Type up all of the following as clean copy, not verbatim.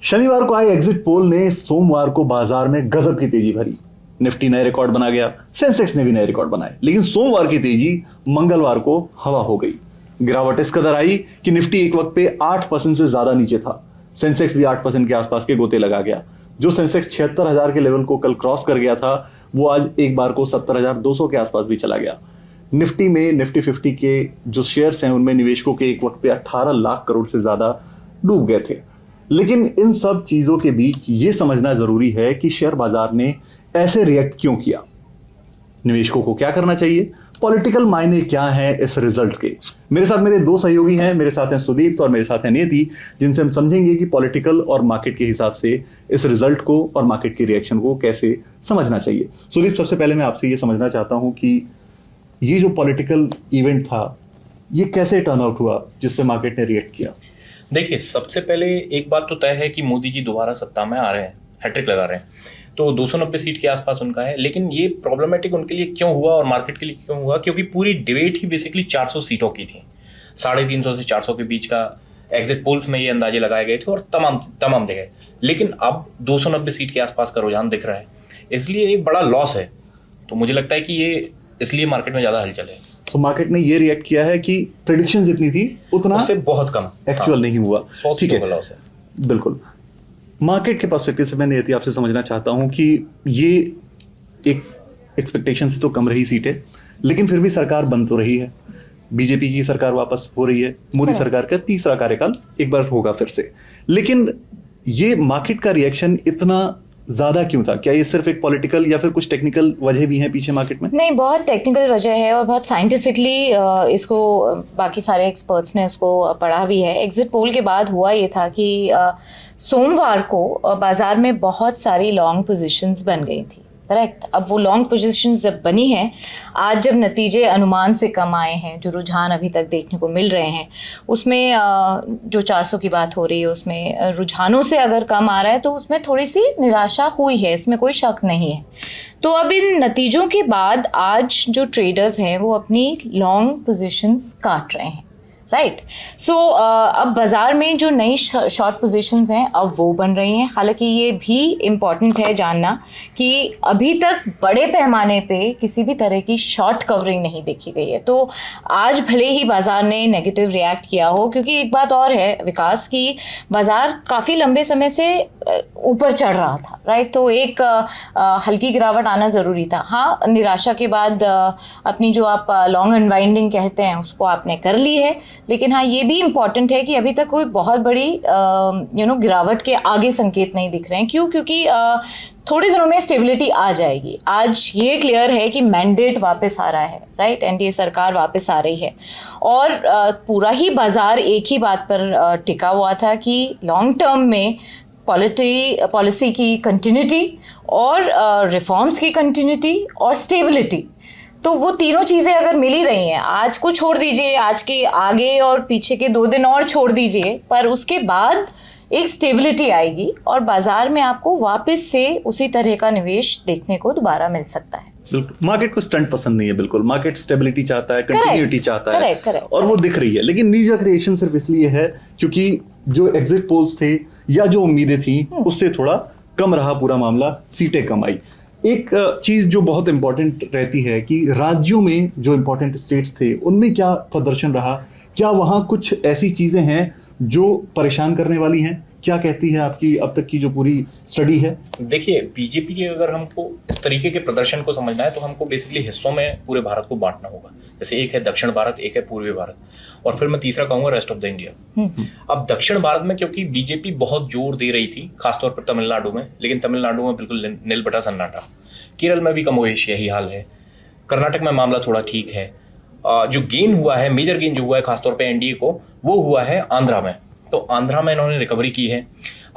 शनिवार को आए एग्जिट पोल ने सोमवार को बाजार में गजब की तेजी भरी। निफ्टी नए रिकॉर्ड बना गया, सेंसेक्स ने भी नए रिकॉर्ड बनाए, लेकिन सोमवार की तेजी मंगलवार को हवा हो गई। गिरावट इस कदर आई कि निफ्टी एक वक्त पे 8% से ज्यादा नीचे था। सेंसेक्स भी 8% के आसपास के गोते लगा गया। जो सेंसेक्स 76,000 के लेवल को कल क्रॉस कर गया था, वो आज एक बार को 70,200 के आसपास भी चला गया। निफ्टी में निफ्टी 50 के जो शेयर्स हैं उनमें निवेशकों के एक वक्त पे 18 लाख करोड़ से ज्यादा डूब गए थे। लेकिन इन सब चीजों के बीच ये समझना जरूरी है कि शेयर बाजार ने ऐसे रिएक्ट क्यों किया, निवेशकों को क्या करना चाहिए, पॉलिटिकल मायने क्या है इस रिजल्ट के। मेरे साथ मेरे दो सहयोगी हैं, मेरे साथ हैं सुदीप और मेरे साथ है नियति, जिनसे हम समझेंगे कि पॉलिटिकल और मार्केट के हिसाब से इस रिजल्ट को और मार्केट की रिएक्शन को कैसे समझना चाहिए। सुदीप, सबसे पहले मैं आपसे ये समझना चाहता हूं कि ये जो पॉलिटिकल इवेंट था ये कैसे टर्न आउट हुआ जिस पे मार्केट ने रिएक्ट किया। देखिए, सबसे पहले एक बात तो तय है कि मोदी जी दोबारा सत्ता में आ रहे हैं, हैट्रिक लगा रहे हैं, तो 290 सीट के आसपास उनका है। लेकिन ये प्रॉब्लमेटिक उनके लिए क्यों हुआ और मार्केट के लिए क्यों हुआ, क्योंकि पूरी डिबेट ही बेसिकली 400 सीटों की थी। 350 से 400 के बीच का एग्जिट पोल्स में ये अंदाजे लगाए गए थे और तमाम जगह। लेकिन अब 290 सीट के आसपास का रुझान दिख रहा है, इसलिए एक बड़ा लॉस है। तो मुझे लगता है कि ये इसलिए मार्केट में ज्यादा हलचल है। तो मार्केट ने ये रिएक्ट किया है कि प्रेडिक्शन जितनी थी उतना उससे बहुत कम एक्चुअल नहीं हुआ। ठीक है, लॉस है। बिल्कुल। मार्केट के पर्सपेक्टिव से मैं नियति आपसे समझना चाहता हूं कि ये एक एक्सपेक्टेशन से तो कम रही सीटें, लेकिन फिर भी सरकार बन तो रही है। बीजेपी की सरकार वापस हो रही है, मोदी सरकार का तीसरा कार्यकाल एक बार होगा फिर से। लेकिन ये मार्केट का रिएक्शन इतना ज्यादा क्यों था? क्या ये सिर्फ एक पॉलिटिकल या फिर कुछ टेक्निकल वजह भी है पीछे मार्केट में? नहीं, बहुत टेक्निकल वजह है और बहुत साइंटिफिकली इसको बाकी सारे एक्सपर्ट्स ने इसको पढ़ा भी है। एग्जिट पोल के बाद हुआ ये था कि सोमवार को बाजार में बहुत सारी लॉन्ग पोजीशंस बन गई थी। करेक्ट। अब वो लॉन्ग पोजीशंस जब बनी हैं, आज जब नतीजे अनुमान से कम आए हैं, जो रुझान अभी तक देखने को मिल रहे हैं, उसमें जो 400 की बात हो रही है उसमें रुझानों से अगर कम आ रहा है तो उसमें थोड़ी सी निराशा हुई है, इसमें कोई शक नहीं है। तो अब इन नतीजों के बाद आज जो ट्रेडर्स हैं वो अपनी लॉन्ग पोजीशंस काट रहे हैं। राइट। सो अब बाजार में जो नई शॉर्ट पोजीशंस हैं अब वो बन रही हैं। हालांकि ये भी इम्पॉर्टेंट है जानना कि अभी तक बड़े पैमाने पे किसी भी तरह की शॉर्ट कवरिंग नहीं देखी गई है। तो आज भले ही बाजार ने नेगेटिव रिएक्ट किया हो, क्योंकि एक बात और है विकास की, बाजार काफ़ी लंबे समय से ऊपर चढ़ रहा था। राइट। तो एक हल्की गिरावट आना ज़रूरी था। हाँ, निराशा के बाद अपनी जो आप लॉन्ग अनवाइंडिंग कहते हैं उसको आपने कर ली है, लेकिन हाँ ये भी इम्पॉर्टेंट है कि अभी तक कोई बहुत बड़ी गिरावट के आगे संकेत नहीं दिख रहे हैं। क्यों? क्योंकि थोड़े दिनों में स्टेबिलिटी आ जाएगी। आज ये क्लियर है कि मैंडेट वापस आ रहा है। राइट। एनडीए सरकार वापस आ रही है और पूरा ही बाजार एक ही बात पर टिका हुआ था कि लॉन्ग टर्म में पॉलिसी की कंटिन्यूटी और रिफॉर्म्स की कंटिन्यूटी और स्टेबिलिटी, तो वो तीनों चीजें अगर मिल ही रही हैं, आज को छोड़ दीजिए, आज के आगे और पीछे के 2 दिन और छोड़ दीजिए, पर उसके बाद एक स्टेबिलिटी आएगी और बाजार में आपको वापस से उसी तरह का निवेश देखने को दोबारा मिल सकता है। बिल्कुल। मार्केट को स्टंट पसंद नहीं है, बिल्कुल। मार्केट स्टेबिलिटी चाहता है, कंटिन्यूटी चाहता है। correct, और वो दिख रही है। लेकिन नी जर्क रिएक्शन सिर्फ इसलिए है क्योंकि जो एग्जिट पोल्स थे या जो उम्मीदें थी उससे थोड़ा कम रहा पूरा मामला, सीटें कम आई। एक चीज जो बहुत इंपॉर्टेंट रहती है कि राज्यों में जो इंपॉर्टेंट स्टेट्स थे उनमें क्या प्रदर्शन रहा, क्या वहां कुछ ऐसी चीजें हैं जो परेशान करने वाली हैं? क्या कहती है आपकी अब तक की जो पूरी स्टडी है? देखिए, बीजेपी के अगर हमको इस तरीके के प्रदर्शन को समझना है तो हमको बेसिकली हिस्सों में पूरे भारत को बांटना होगा। जैसे एक है दक्षिण भारत, एक है पूर्वी भारत, और फिर मैं तीसरा कहूंगा रेस्ट ऑफ द इंडिया। अब दक्षिण भारत में क्योंकि बीजेपी बहुत जोर दे रही थी, खासतौर पर तमिलनाडु में, लेकिन तमिलनाडु में बिल्कुल नील बटा सन्नाटा। केरल में भी कमोवेश यही हाल है। कर्नाटक में मामला थोड़ा ठीक है। जो गेन हुआ है, मेजर गेन जो हुआ है खासतौर पर एनडीए को, वो हुआ है आंध्रा में। तो आंध्रा में इन्होंने रिकवरी की है।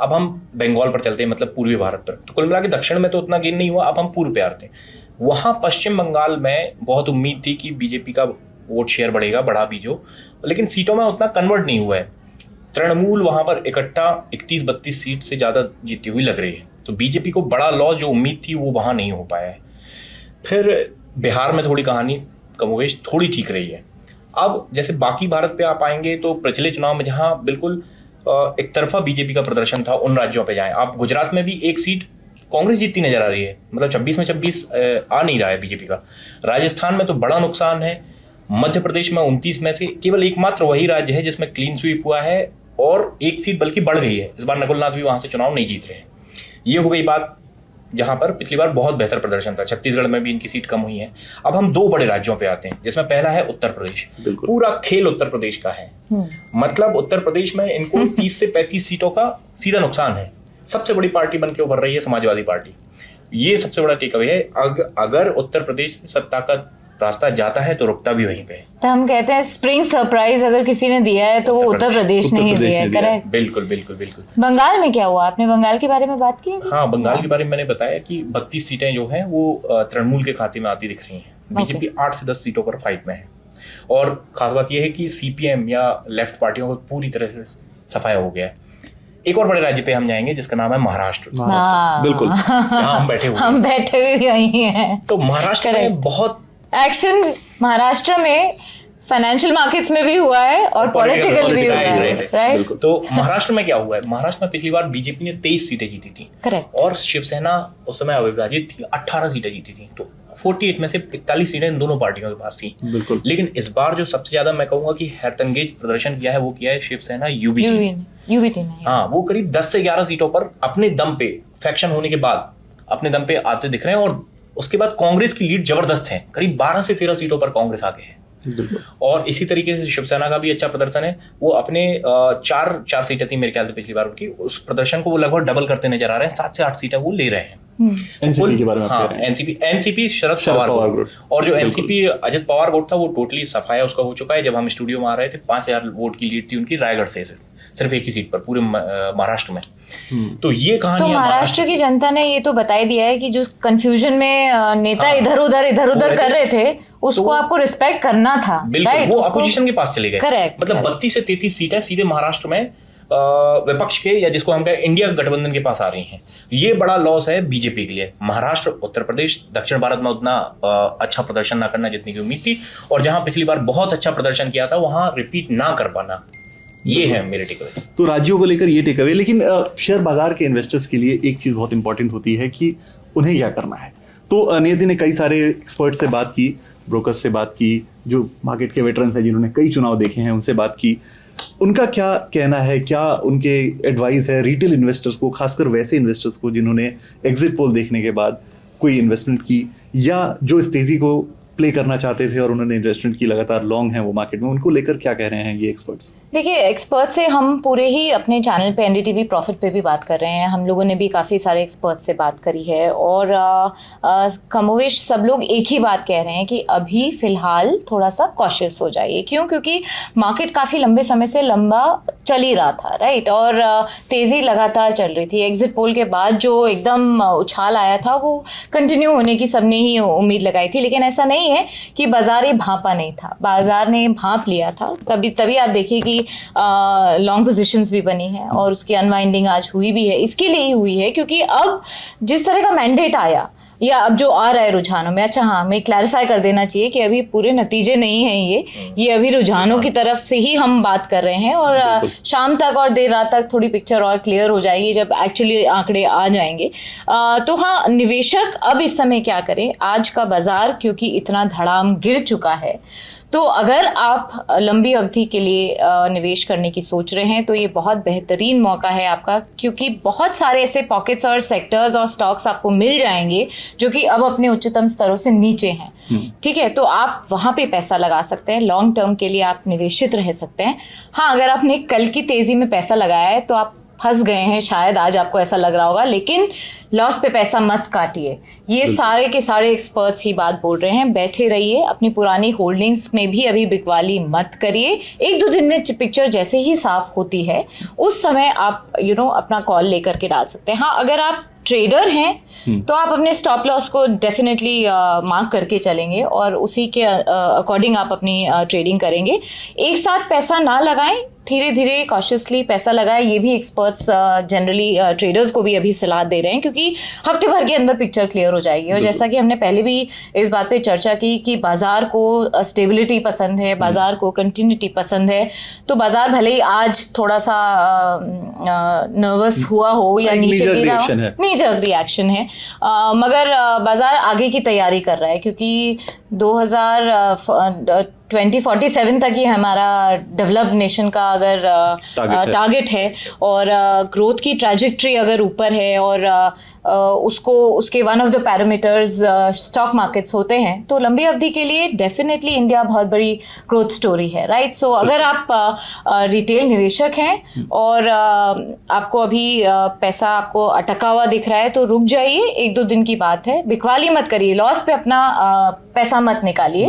अब हम बंगाल पर चलते हैं, मतलब पूर्वी भारत पर। तो कुल मिला के दक्षिण में तो उतना गेन नहीं हुआ। अब हम पूर्व पे आते हैं। वहां पश्चिम बंगाल में बहुत उम्मीद थी कि बीजेपी का वोट शेयर बढ़ेगा, बढ़ा भी जो, लेकिन सीटों में उतना कन्वर्ट नहीं हुआ है। तृणमूल वहां पर इकट्ठा 31-32 सीट से ज्यादा जीती हुई लग रही है। तो बीजेपी को बड़ा लॉस जो उम्मीद थी वो वहां नहीं हो पाया है। फिर बिहार में थोड़ी कहानी कमोवेश थोड़ी ठीक रही है। अब जैसे बाकी भारत पे आप आएंगे तो पिछले चुनाव में जहां बिल्कुल एक तरफा बीजेपी का प्रदर्शन था उन राज्यों पे जाएं। आप गुजरात में भी एक सीट कांग्रेस जीतती नजर आ रही है, मतलब 26 में 26 आ नहीं रहा है बीजेपी का। राजस्थान में तो बड़ा नुकसान है। मध्य प्रदेश में 29 में से केवल एकमात्र वही राज्य है जिसमें क्लीन स्वीप हुआ है और एक सीट बल्कि बढ़ गई है। इस बार नकुल नाथ भी वहां से चुनाव नहीं जीत रहे हैं। ये हो गई बात जहां पर पिछली बार बहुत बेहतर प्रदर्शन था। छत्तीसगढ़ में भी इनकी सीट कम हुई है। अब हम 2 बड़े राज्यों पे आते हैं, जिसमें पहला है उत्तर प्रदेश। पूरा खेल उत्तर प्रदेश का है। मतलब उत्तर प्रदेश में इनको 30 से 35 सीटों का सीधा नुकसान है। सबसे बड़ी पार्टी बन के उभर रही है समाजवादी पार्टी। ये सबसे बड़ा टेक अवे है। अगर उत्तर प्रदेश सत्ता का रास्ता जाता है तो रुकता भी वहीं पे है। तो हम कहते हैं स्प्रिंग सरप्राइज अगर किसी ने दिया है तो वो उत्तर प्रदेश ने ही दिया है। करेक्ट, बिल्कुल बिल्कुल बिल्कुल। बंगाल में क्या हुआ? आपने बंगाल के बारे में बात की? हाँ, बंगाल के बारे में मैंने बताया कि 32 सीटें जो हैं वो तृणमूल के खाते में आती दिख रही हैं। बीजेपी 8 से 10 सीटों पर फाइट में है। और खास बात यह है कि सीपीएम या लेफ्ट पार्टियों को पूरी तरह से सफाया हो गया है। एक और बड़े राज्य पे हम जाएंगे जिसका नाम है महाराष्ट्र। बिल्कुल, यहाँ हम बैठे हुए यही हैं। तो महाराष्ट्र में बहुत एक्शन महाराष्ट्र में फाइनेंशियल मार्केट्स में भी हुआ है और पॉलिटिकल भी हुआ है, राइट? तो महाराष्ट्र में क्या हुआ है? महाराष्ट्र में पिछली बार बीजेपी ने 23 सीटें जीती थी। करेक्ट। और शिवसेना उस समय अविभाजित थी, 18 सीटें जीती थी। तो 48 में से 41 सीटें इन दोनों पार्टियों के पास थी। बिल्कुल। लेकिन इस बार जो सबसे ज्यादा मैं कहूंगा कि हैरतअंगेज प्रदर्शन किया है वो किया है शिवसेना यूबीटी ने। हाँ, वो करीब 10 से 11 सीटों पर अपने दम पे, फैक्शन होने के बाद अपने दम पे आते दिख रहे हैं। और उसके बाद कांग्रेस की लीड जबरदस्त है, करीब 12 से 13 सीटों पर कांग्रेस आगे है। और इसी तरीके से शिवसेना का भी अच्छा प्रदर्शन है। वो अपने 4 सीटें थी मेरे ख्याल से पिछली बार उनकी, उस प्रदर्शन को वो लगभग डबल करते नजर आ रहे हैं। 7 से 8 सीटें वो ले रहे हैं। एनसीपी के बारे में हाँ, एनसीपी शरद पवार गुट। और जो एनसीपी अजित पवार गुट था वो टोटली सफाया उसका हो चुका है। जब हम स्टूडियो में आ रहे थे 5000 वोट की लीड थी उनकी रायगढ़ से, सिर्फ एक ही सीट पर पूरे महाराष्ट्र में। तो ये कहानी तो महाराष्ट्र की जनता ने ये तो बता ही दिया है कि जो कंफ्यूजन में नेता इधर उधर कर रहे थे उसको आपको रिस्पेक्ट करना था। बिल्कुल, वो अपोजिशन के पास चले गए। करेक्ट। मतलब 32 से 33 सीटें सीधे महाराष्ट्र में विपक्ष के, या जिसको हम कहें इंडिया गठबंधन के पास आ रही हैं। ये बड़ा लॉस है बीजेपी के लिए। महाराष्ट्र, उत्तर प्रदेश, दक्षिण भारत में उतना अच्छा प्रदर्शन ना करना जितनी की उम्मीद थी, और जहां पिछली बार बहुत अच्छा प्रदर्शन किया था वहां रिपीट ना कर पाना, ये है मेरे टेकअवे। तो राज्यों को लेकर ये टेकअवे। लेकिन शेयर बाजार के इन्वेस्टर्स के लिए एक चीज बहुत इंपॉर्टेंट होती है कि उन्हें क्या करना है। तो नियति ने कई सारे एक्सपर्ट से बात की, ब्रोकर्स से बात की, जो मार्केट के वेटरन्स हैं जिन्होंने कई चुनाव देखे हैं उनसे बात की। उनका क्या कहना है, क्या उनके एडवाइस है रिटेल इन्वेस्टर्स को, खासकर वैसे इन्वेस्टर्स को जिन्होंने एग्जिट पोल देखने के बाद कोई इन्वेस्टमेंट की, या जो इस तेजी को प्ले करना चाहते थे और उन्होंने इन्वेस्टमेंट की, लगातार लॉन्ग है वो मार्केट में, उनको लेकर क्या कह रहे हैं ये एक्सपर्ट्स? देखिए, एक्सपर्ट से हम पूरे ही अपने चैनल पे एनडीटीवी प्रॉफिट पे भी बात कर रहे हैं। हम लोगों ने भी काफ़ी सारे एक्सपर्ट से बात करी है और कमोवेश सब लोग एक ही बात कह रहे हैं कि अभी फिलहाल थोड़ा सा कॉशियस हो जाइए। क्यों? क्योंकि मार्केट काफ़ी लंबे समय से लंबा चल ही रहा था, राइट? और तेज़ी लगातार चल रही थी। एग्जिट पोल के बाद जो एकदम उछाल आया था वो कंटिन्यू होने की सबने ही उम्मीद लगाई थी। लेकिन ऐसा नहीं है कि बाजार ये भांपा नहीं था, बाजार ने भांप लिया था। तभी आप देखिए कि लॉन्ग पोजीशंस भी बनी है और उसकी अनवाइंडिंग आज हुई भी है। इसके लिए ही हुई है क्योंकि अब जिस तरह का मैंडेट आया, या अब जो आ रहा है रुझानों में, अच्छा हाँ, हमें क्लैरिफाई कर देना चाहिए कि अभी पूरे नतीजे नहीं हैं, ये अभी रुझानों की तरफ से ही हम बात कर रहे हैं। और शाम तक और देर रात तक थोड़ी पिक्चर और क्लियर हो जाएगी जब एक्चुअली आंकड़े आ जाएंगे। तो हाँ, निवेशक अब इस समय क्या करें? आज का बाजार क्योंकि इतना धड़ाम गिर चुका है, तो अगर आप लंबी अवधि के लिए निवेश करने की सोच रहे हैं तो ये बहुत बेहतरीन मौका है आपका, क्योंकि बहुत सारे ऐसे पॉकेट्स और सेक्टर्स और स्टॉक्स आपको मिल जाएंगे जो कि अब अपने उच्चतम स्तरों से नीचे हैं। ठीक है, तो आप वहां पे पैसा लगा सकते हैं। लॉन्ग टर्म के लिए आप निवेशित रह सकते हैं। हाँ, अगर आपने कल की तेजी में पैसा लगाया है तो आप फंस गए हैं, शायद आज आपको ऐसा लग रहा होगा, लेकिन लॉस पे पैसा मत काटिए। ये सारे के सारे एक्सपर्ट्स ही बात बोल रहे हैं। बैठे रहिए, अपनी पुरानी होल्डिंग्स में भी अभी बिकवाली मत करिए। 1-2 दिन में पिक्चर जैसे ही साफ होती है उस समय आप अपना कॉल लेकर के डाल सकते हैं। हाँ, अगर आप ट्रेडर हैं तो आप अपने स्टॉप लॉस को डेफिनेटली मार्क करके चलेंगे और उसी के अकॉर्डिंग आप अपनी ट्रेडिंग करेंगे। एक साथ पैसा ना लगाएं, धीरे धीरे कॉशियसली पैसा लगाए, ये भी एक्सपर्ट्स जनरली ट्रेडर्स को भी अभी सलाह दे रहे हैं, क्योंकि हफ्ते भर के अंदर पिक्चर क्लियर हो जाएगी। और जैसा कि हमने पहले भी इस बात पे चर्चा की कि बाजार को स्टेबिलिटी पसंद है, बाजार को कंटिन्यूटी पसंद है, तो बाजार भले ही आज थोड़ा सा नर्वस हुआ हो या नीचे गिरा हो, नी जर्क रिएक्शन है, मगर बाजार आगे की तैयारी कर रहा है, क्योंकि 2047 तक ही हमारा डेवलप्ड नेशन का अगर टारगेट है और ग्रोथ की ट्रैजेक्टरी अगर ऊपर है और उसके one of the parameters stock markets होते हैं, तो लंबी अवधि के लिए डेफिनेटली इंडिया बहुत बड़ी ग्रोथ स्टोरी है, राइट। सो अगर आप रिटेल निवेशक हैं और आपको अभी पैसा आपको अटका हुआ दिख रहा है, तो रुक जाइए, 1-2 दिन की बात है, बिकवाली मत करिए, लॉस पे अपना पैसा मत निकालिए।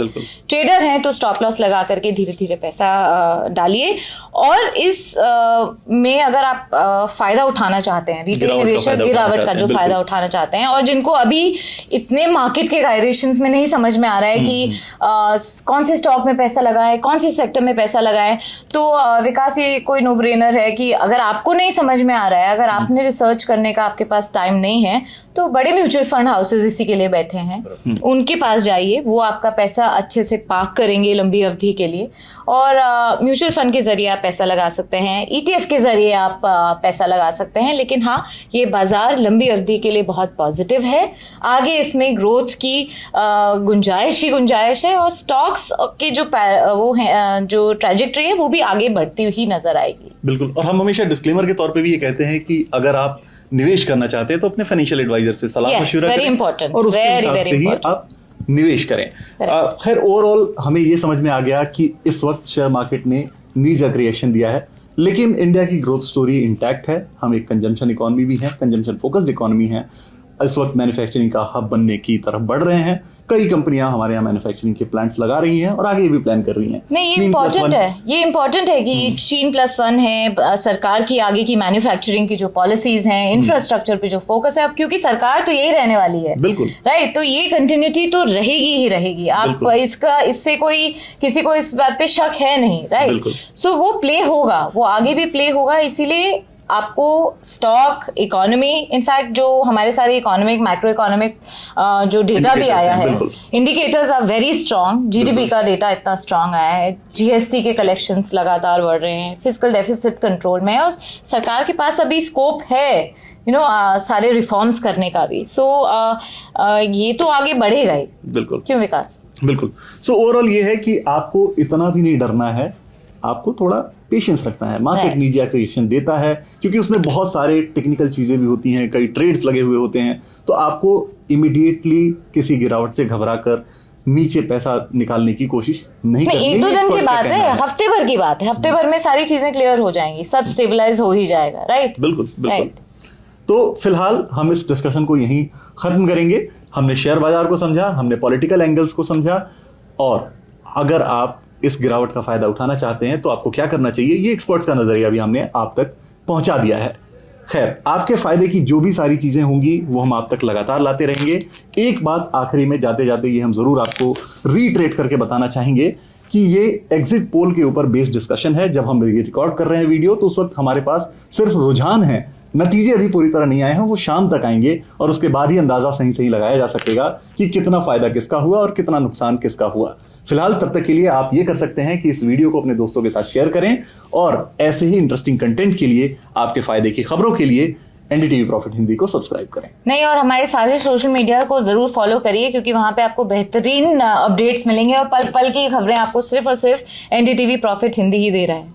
ट्रेडर हैं तो स्टॉप लॉस लगा करके धीरे धीरे पैसा डालिए, और इस में अगर आप फायदा उठाना चाहते हैं, रिटेल निवेशक गिरावट का जो फायदा उठाना चाहते हैं, और जिनको अभी इतने मार्केट के गायरेशंस में नहीं समझ में आ रहा है कि कौन से स्टॉक में पैसा लगाएं, कौन से सेक्टर में पैसा लगाएं, तो विकास ये कोई नो ब्रेनर है कि अगर आपको नहीं समझ में आ रहा है, अगर आपने रिसर्च करने का आपके पास टाइम नहीं है, तो बड़े म्यूचुअल फंड हाउसेज इसी के लिए बैठे हैं, उनके पास जाइए, वो आपका पैसा अच्छे से पार्क करेंगे लंबी अवधि के लिए। और म्यूचुअल फंड के जरिए आप पैसा लगा सकते हैं, ETF के जरिए आप पैसा लगा सकते हैं, लेकिन हाँ, ये बाजार लंबी अवधि के लिए बहुत पॉजिटिव है, आगे इसमें ग्रोथ की गुंजाइश ही गुंजाइश है, और स्टॉक्स के जो वो है जो ट्रैजेक्टरी है वो भी आगे बढ़ती हुई नजर आएगी। बिल्कुल, और हम हमेशा डिस्क्लेमर के तौर पे भी ये कहते हैं कि अगर आप निवेश करना चाहते हैं तो अपने फाइनेंशियल एडवाइजर से सलाह मशवरा करें और उसके हिसाब से ही आप निवेश करें। खैर, ओवरऑल हमें ये समझ में आ गया कि इस वक्त शेयर मार्केट ने नी जर्क रिएक्शन दिया है, लेकिन इंडिया की ग्रोथ स्टोरी इंटैक्ट है। हम एक कंजम्पशन इकोनॉमी भी है, कंजम्पशन फोकस्ड इकोनॉमी है, इस वक्त मैन्युफैक्चरिंग का हब बनने की तरफ बढ़ रहे हैं। कई कंपनियां हमारे यहाँ मैन्युफैक्चरिंग के प्लांट्स लगा रही हैं और आगे भी प्लान कर रही हैं। नहीं, ये इम्पोर्टेंट है कि China+1 है, सरकार की आगे की मैन्युफैक्चरिंग की जो पॉलिसीज हैं, इंफ्रास्ट्रक्चर पे जो फोकस है, अब क्योंकि सरकार तो यही रहने वाली है, बिल्कुल राइट, तो ये कंटिन्यूटी तो रहेगी ही रहेगी। आप इससे किसी को इस बात पे शक है नहीं, राइट। सो वो प्ले होगा, वो आगे भी प्ले होगा, इसीलिए आपको स्टॉक इकोनॉमी, इनफैक्ट जो हमारे सारे इकोनॉमिक मैक्रो इकोनॉमिक जो डेटा भी आया है, indicators are very strong. GDP का डेटा इतना स्ट्रांग आया है, GST के कलेक्शंस लगातार बढ़ रहे हैं, फिस्कल डेफिसिट कंट्रोल में है, और सरकार के पास अभी स्कोप है सारे रिफॉर्म्स करने का भी। सो ये तो आगे बढ़ेगा ही। बिल्कुल, क्यों विकास? बिल्कुल। सो ओवरऑल ये है कि आपको इतना भी नहीं डरना है, आपको थोड़ा पेशेंस रखना है। मार्केट नी जर्क रिएक्शन देता है क्योंकि उसमें बहुत सारे टेक्निकल चीजें भी होती हैं, कई ट्रेड्स लगे हुए होते हैं, तो आपको इमीडिएटली किसी गिरावट से घबरा कर नीचे पैसा निकालने की कोशिश नहीं करनी। 1-2 दिन की बात है, हफ्ते भर की बात है, हफ्ते भर में सारी चीजें क्लियर हो जाएंगी, सब स्टेबलाइज हो ही जाएगा, राइट। बिल्कुल बिल्कुल। तो फिलहाल हम इस डिस्कशन को यहीं खत्म करेंगे। हमने शेयर बाजार को समझा, हमने पॉलिटिकल एंगल्स को समझा, और अगर आप इस गिरावट का फायदा उठाना चाहते हैं तो आपको क्या करना चाहिए, ये एक्सपर्ट्स का नजरिया भी हमने आप तक पहुंचा दिया है। खैर, आपके फायदे की जो भी सारी चीजें होंगी वो हम आप तक लगातार लाते रहेंगे। एक बात आखिरी में जाते जाते ये हम जरूर आपको रीट्रेट करके बताना चाहेंगे कि ये एग्जिट पोल के ऊपर बेस्ड डिस्कशन है। जब हम ये रिकॉर्ड कर रहे हैं वीडियो, तो उस वक्त हमारे पास सिर्फ रुझान है, नतीजे अभी पूरी तरह नहीं आए हैं, वो शाम तक आएंगे और उसके बाद ही अंदाजा सही लगाया जा सकेगा कि कितना फायदा किसका हुआ और कितना नुकसान किसका हुआ। फिलहाल तब तक के लिए आप ये कर सकते हैं कि इस वीडियो को अपने दोस्तों के साथ शेयर करें, और ऐसे ही इंटरेस्टिंग कंटेंट के लिए, आपके फायदे की खबरों के लिए NDTV प्रॉफिट हिंदी को सब्सक्राइब करें। नहीं, और हमारे सारे सोशल मीडिया को जरूर फॉलो करिए, क्योंकि वहां पे आपको बेहतरीन अपडेट्स मिलेंगे और पल पल की खबरें आपको सिर्फ और सिर्फ NDTV प्रॉफिट हिंदी ही दे रहा है।